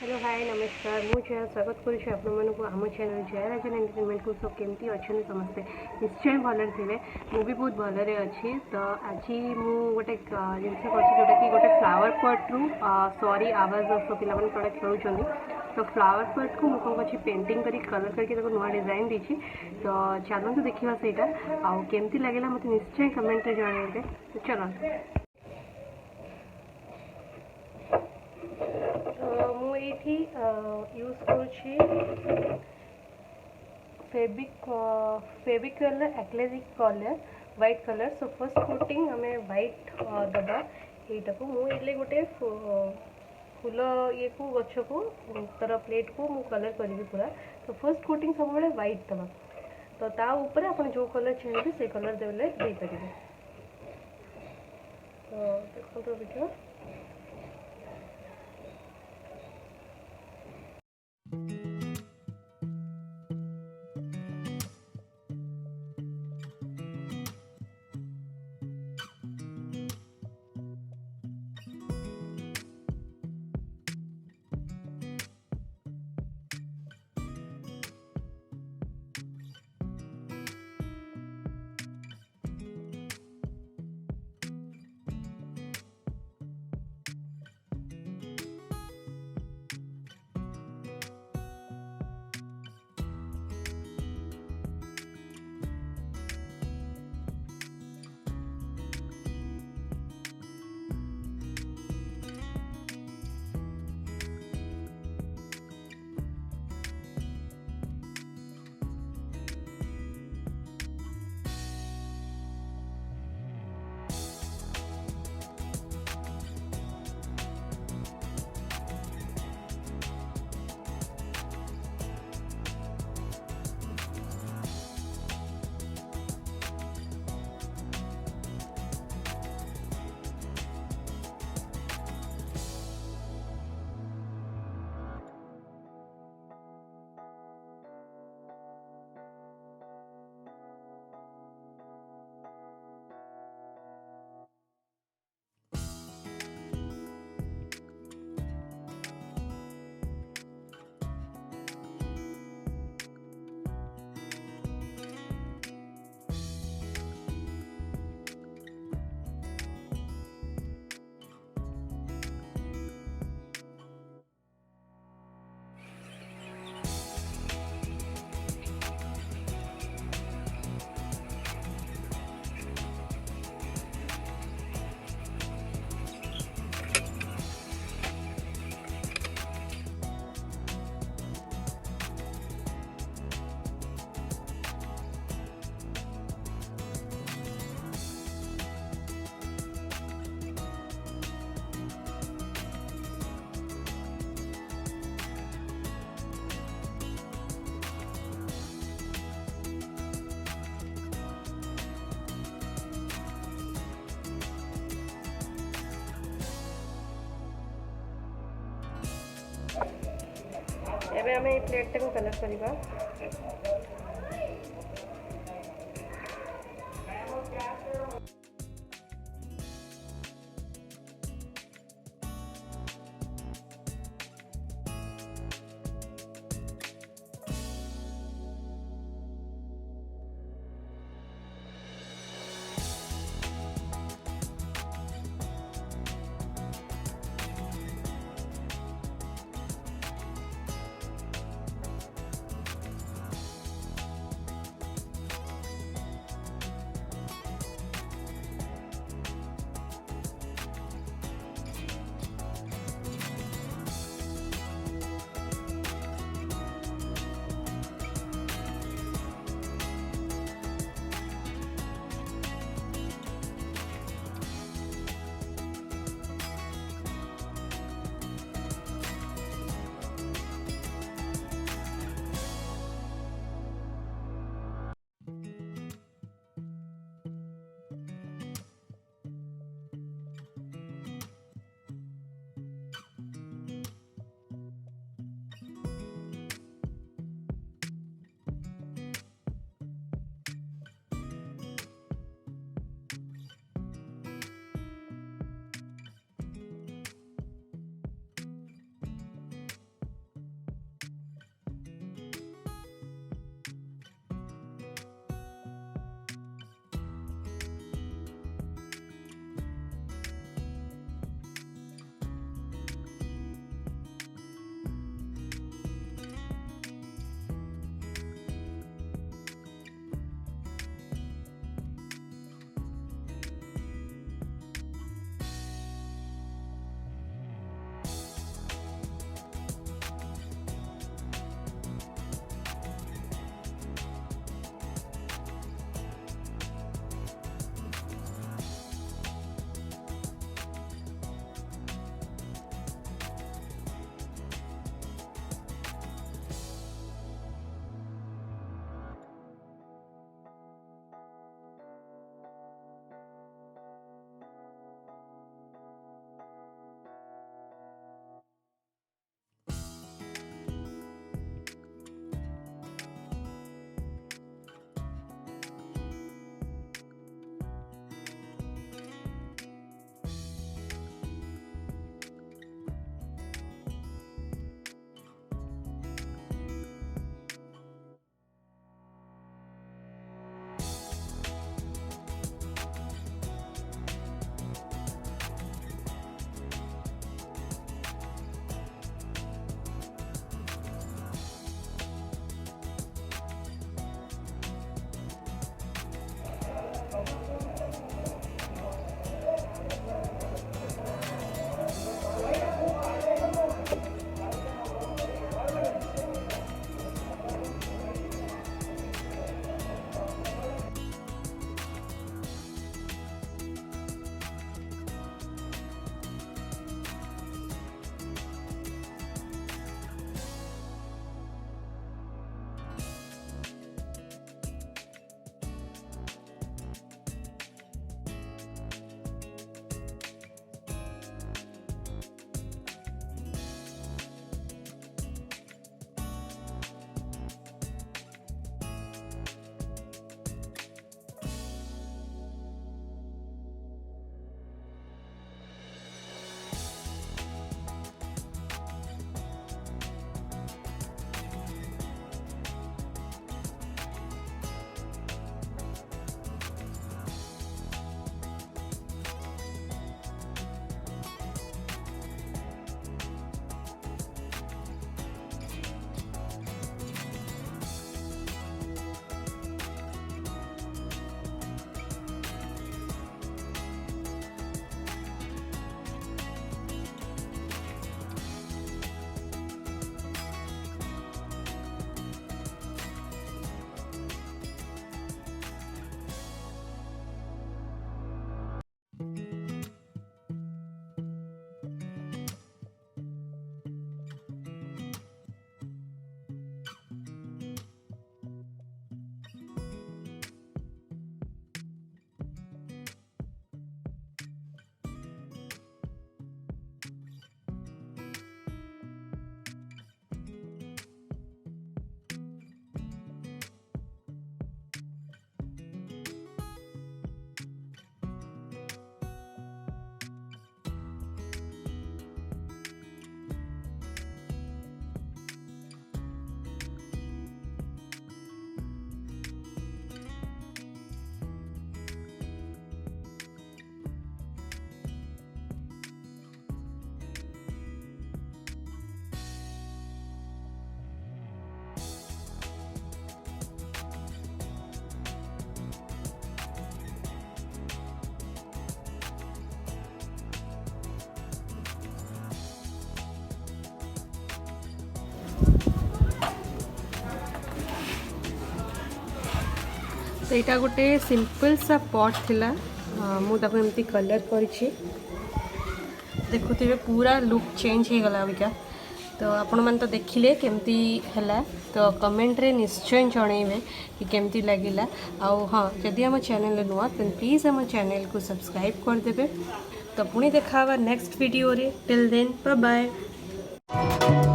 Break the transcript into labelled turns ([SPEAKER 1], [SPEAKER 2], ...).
[SPEAKER 1] Hello hi नमस्कार मु जया स्वागत करुच्छे आपको आम चैनल जयराजन एंटरटेनमेंट को सब केमती अच्छा समस्ते निश्चय भलरे थे मुझे भी बहुत भलरे अच्छी तो आज मुझे गोटे जिनस जोटा कि गोटे फ्लावर पॉट रु सॉरी आवाज पे थोड़ा खेलुं तो फ्लावर पॉट को मुझे अच्छी पेंटिंग करी कलर करके नुआ डिजाइन देती तो चलते देखा से आमती लगे मत निश्चय कमेंट जनइबे तो चलो मुझे यूज कर Fevicol acrylic colour white colour so first coating आम व्हाइट दबा यहाँ को मुझे गोटे फूल ये को गछ को तर प्लेट को मु कलर करी पूरा तो फर्स्ट कोटिंग सब बड़े व्हाइट दबा तो ता ऊपर आप जो कलर चाहिए से कलर देले दे पारे तो देखो वीडियो एबे आम ये प्लेट को कलर करवा तो यहाँ गोटे सिंपल सा पॉट थिला मुझे एमती कलर करी देखुथे पूरा लुक चेंज हो गला अबिका। तो आपण मैंने तो देखिले केमती है तो कमेंट रे निश्चय जनइबे कि केमती लगिला। आउ हाँ जदि आम चैनल नुआ तो प्लीज आम चैनल को सब्सक्राइब करदेवे। तो पुणी देखा नेक्स्ट वीडियो रे टिल देन बाय बाय।